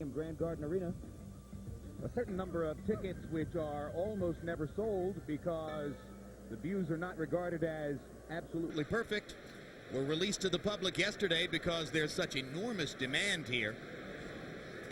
Grand Garden Arena. A certain number of tickets which are almost never sold because the views are not regarded as absolutely perfect were released to the public yesterday because there's such enormous demand here.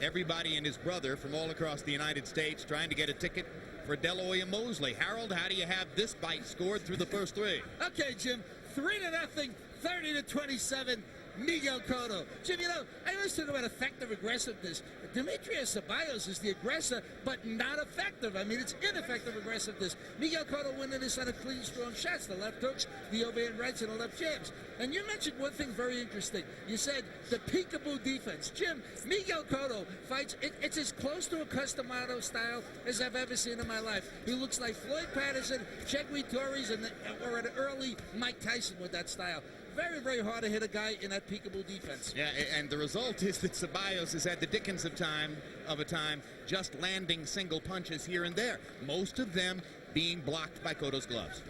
Everybody and his brother from all across the United States trying to get a ticket for Deloy and Mosley. Harold, how do you have this fight scored through the first three? Okay, Jim, 3-0, 30-27. Miguel Cotto. Jim, you know, I always talk about effective aggressiveness. Demetrius Ceballos is the aggressor, but not effective. I mean, it's ineffective aggressiveness. Miguel Cotto winning this on a clean, strong shots. The left hooks, the overhand rights, and the left jabs. And you mentioned one thing very interesting. You said the peekaboo defense. Jim, Miguel Cotto fights, it's as close to a Customado style as I've ever seen in my life. He looks like Floyd Patterson, Chegui Torres, or an early Mike Tyson with that style. Very, very hard to hit a guy in that peekaboo defense. Yeah, and the result is that Ceballos has had the dickens of a time just landing single punches here and there, most of them being blocked by Cotto's gloves.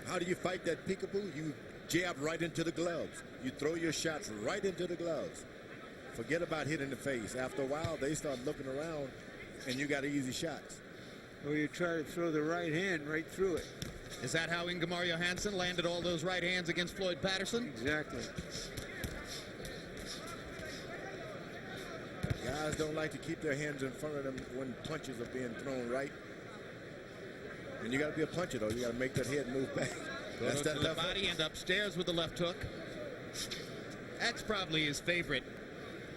How do you fight that peekaboo? You jab right into the gloves. You throw your shots right into the gloves. Forget about hitting the face. After a while, they start looking around, and you got easy shots. Or you try to throw the right hand right through it. Is that how Ingemar Johansson landed all those right hands against Floyd Patterson? Exactly. Guys don't like to keep their hands in front of them when punches are being thrown right. And you got to be a puncher, though. You got to make that head move back. That's that left body and upstairs with the left hook. That's probably his favorite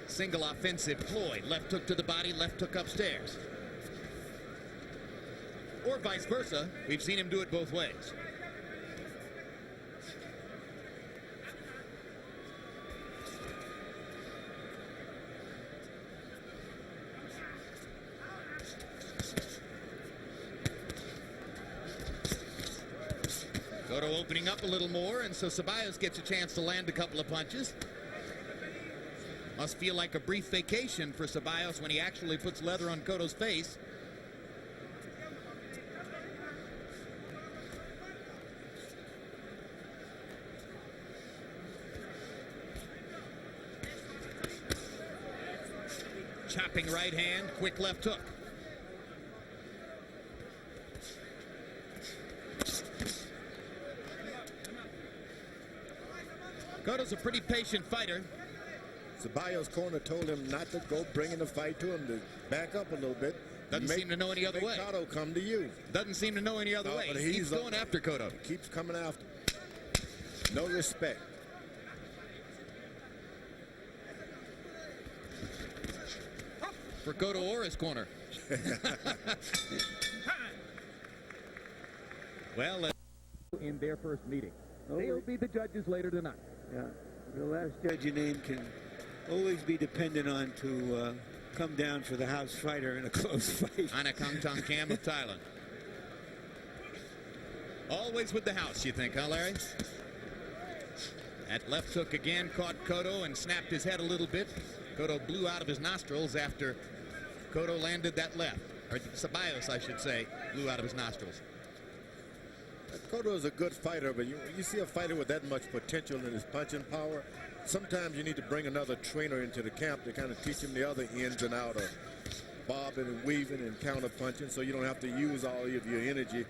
single offensive ploy. Left hook to the body, left hook upstairs. Or vice versa. We've seen him do it both ways. Cotto opening up a little more, and so Ceballos gets a chance to land a couple of punches. Must feel like a brief vacation for Ceballos when he actually puts leather on Cotto's face. Chopping right hand, quick left hook. Cotto's a pretty patient fighter. Ceballos' corner told him not to go bringing the fight to him, to back up a little bit. Doesn't seem to know any other way. Cotto come to you. Doesn't seem to know any other way. But He keeps going after Cotto. Keeps coming after. No respect. For Cotto or his corner. Well, in their first meeting. They'll be the judges later tonight. Yeah, the last judge you name can always be depended on to come down for the house fighter in a close fight. Anakam Tongkam of Thailand. Always with the house, you think, huh, Larry? That left hook again caught Cotto and snapped his head a little bit. Cotto blew out of his nostrils after Cotto landed that left. Or Ceballos, I should say, blew out of his nostrils. Cotto is a good fighter, but you see a fighter with that much potential in his punching power, sometimes you need to bring another trainer into the camp to kind of teach him the other ins and outs of bobbing and weaving and counter punching, so you don't have to use all of your energy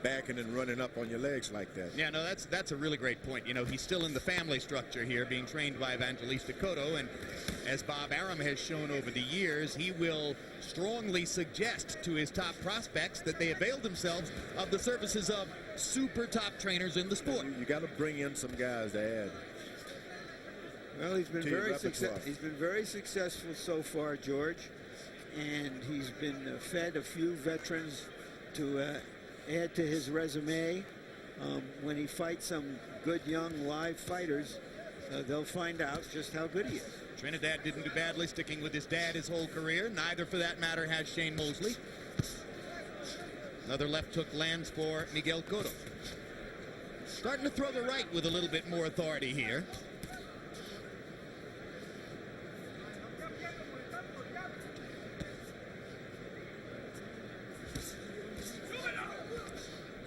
backing and running up on your legs like that. Yeah, no, that's a really great point. You know, he's still in the family structure here, being trained by Evangelista Cotto, and as Bob Arum has shown over the years, he will strongly suggest to his top prospects that they avail themselves of the services of super top trainers in the sport. You got to bring in some guys to add. Well, he's been very successful so far, George, and he's been fed a few veterans to add to his resume. When he fights some good young live fighters, they'll find out just how good he is. Trinidad didn't do badly sticking with his dad his whole career. Neither, for that matter, has Shane Mosley. Another left hook lands for Miguel Cotto. Starting to throw the right with a little bit more authority here.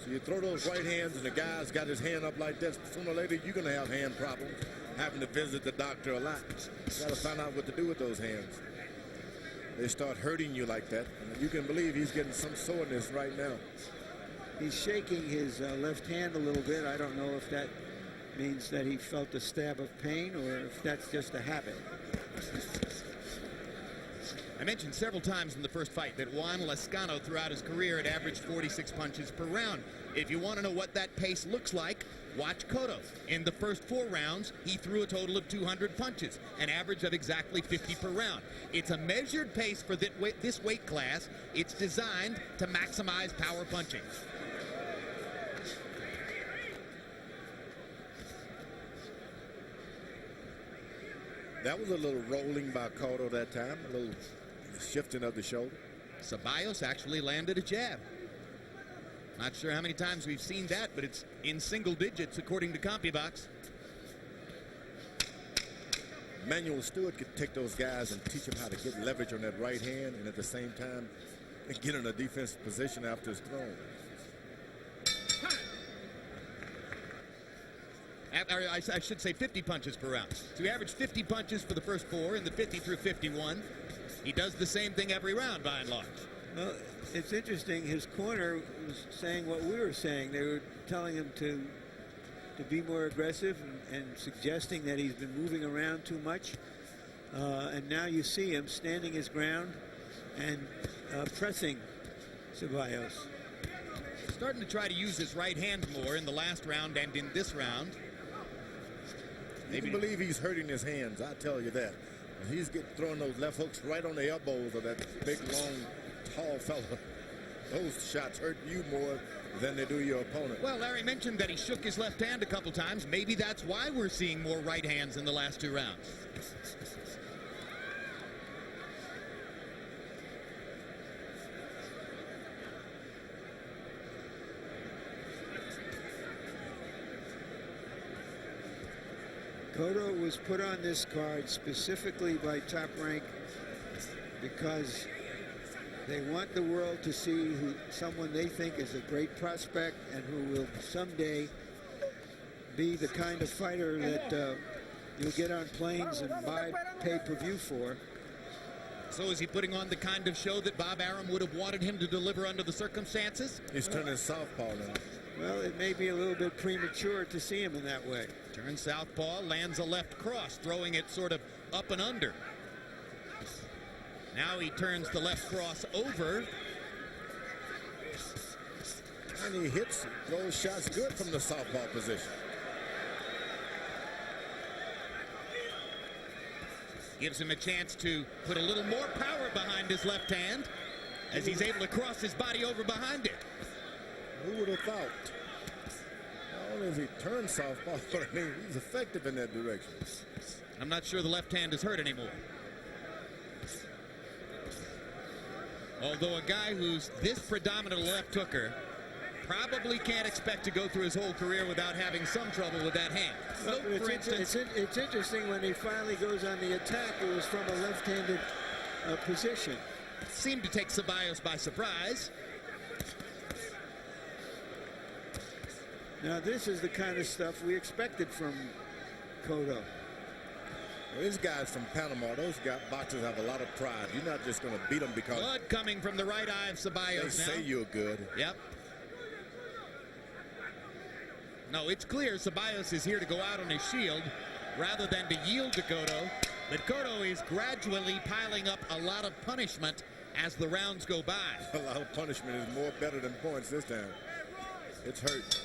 So you throw those right hands and the guy's got his hand up like this, sooner or later you're going to have hand problems. having to visit the doctor a lot. You got to find out what to do with those hands. They start hurting you like that. And you can believe he's getting some soreness right now. He's shaking his left hand a little bit. I don't know if that means that he felt a stab of pain or if that's just a habit. I mentioned several times in the first fight that Juan Lescano throughout his career had averaged 46 punches per round. If you want to know what that pace looks like, watch Cotto. In the first 4 rounds, he threw a total of 200 punches, an average of exactly 50 per round. It's a measured pace for this weight class. It's designed to maximize power punching. That was a little rolling by Cotto that time, a little shifting of the shoulder. Ceballos actually landed a jab. Not sure how many times we've seen that, but it's in single digits according to CompuBox. Manuel Stewart could take those guys and teach them how to get leverage on that right hand and at the same time get in a defensive position after it's thrown. I should say 50 punches per round. So he averaged 50 punches for the first 4 in the 50 through 51. He does the same thing every round by and large. Well, it's interesting. His corner was saying what we were saying. They were telling him to be more aggressive and suggesting that he's been moving around too much. And now you see him standing his ground and pressing Ceballos. Starting to try to use his right hand more in the last round and in this round. You can believe he's hurting his hands, I tell you that. And he's throwing those left hooks right on the elbows of that big, long, tall fella. Those shots hurt you more than they do your opponent. Well, Larry mentioned that he shook his left hand a couple times. Maybe that's why we're seeing more right hands in the last 2 rounds. Cotto was put on this card specifically by Top Rank because they want the world to see someone they think is a great prospect and who will someday be the kind of fighter that you'll get on planes and buy pay-per-view for. So is he putting on the kind of show that Bob Arum would have wanted him to deliver under the circumstances? He's turning southpaw now. Well, it may be a little bit premature to see him in that way. Turns southpaw, lands a left cross, throwing it sort of up and under. Now he turns the left cross over. And he hits those shots good from the southpaw position. Gives him a chance to put a little more power behind his left hand as he's able to cross his body over behind it. Who would have thought? Not only has he turned southpaw, but I mean, he's effective in that direction. I'm not sure the left hand is hurt anymore. Although a guy who's this predominant left hooker probably can't expect to go through his whole career without having some trouble with that hand. Well, For instance, it's interesting when he finally goes on the attack, it was from a left-handed position. Seemed to take Ceballos by surprise. Now, this is the kind of stuff we expected from Cotto. Well, these guys from Panama, those boxers have a lot of pride. You're not just going to beat them because Blood coming from the right eye of Ceballos they say you're good. Yep. No, it's clear Ceballos is here to go out on his shield rather than to yield to Cotto. But Cotto is gradually piling up a lot of punishment as the rounds go by. A lot of punishment is more better than points this time. It's hurt.